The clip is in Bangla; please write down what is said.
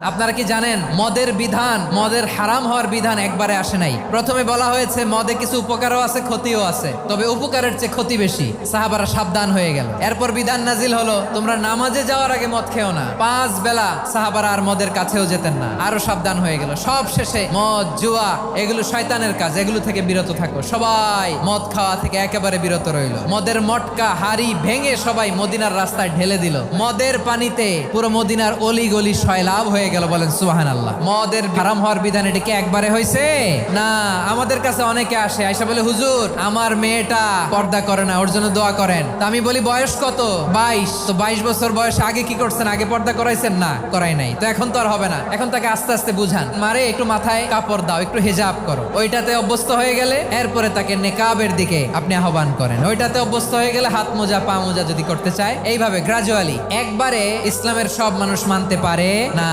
আপনারা কি জানেন মদের বিধান, মদের হারাম হওয়ার বিধান একবারে আসে নাই। প্রথমে বলা হয়েছে মদে কিছু উপকারও আছে ক্ষতিও আছে, তবে উপকারের চেয়ে ক্ষতি বেশি। সাহাবারা সাবধান হয়ে গেল। এরপর বিধান নাজিল হলো তোমরা নামাজে যাওয়ার আগে মদ খেও না। 5 বেলা সাহাবারা আর মদের কাছেও যেতেন না, আরো সাবধান হয়ে গেল। সব শেষে মদ জুয়া এগুলো শয়তানের কাজ, এগুলো থেকে বিরত থাকো। সবাই মদ খাওয়া থেকে একেবারে বিরত রইল। মদের মটকা হাড়ি ভেঙে সবাই মদিনার রাস্তায় ঢেলে দিল। মদের পানিতে পুরো মদিনার অলি গলি সয়লাভ হয়ে গেল। বলেন সুবহানাল্লাহ। মদের হারাম হওয়ার বিধান এটা কি একবারে হয়েছে? না। আমাদের কাছে অনেকে আসে, আয়সা বলে হুজুর আমার মেয়েটা পর্দা করে না, ওর জন্য দোয়া করেন। তা আমি বলি বয়স কত? 22। তো 22 বছর বয়স আগে কি করছেন? আগে পর্দা করাইছেন? না, করাই নাই। তো এখন তো আর হবে না। এখন তাকে আস্তে আস্তে বুঝান, মারে একটু মাথায় কাপড় দাও, একটু হিজাব করো। ওইটাতে অভ্যস্ত হয়ে গেলে এরপরে তাকে নেকাবের দিকে আপনি আহ্বান করেন। ওইটাতে অভ্যস্ত হয়ে গেলে হাত মোজা পা মোজা যদি করতে চায়, এইভাবে গ্রাজুয়ালি। একবারে ইসলামের সব মানুষ মানতে পারে না।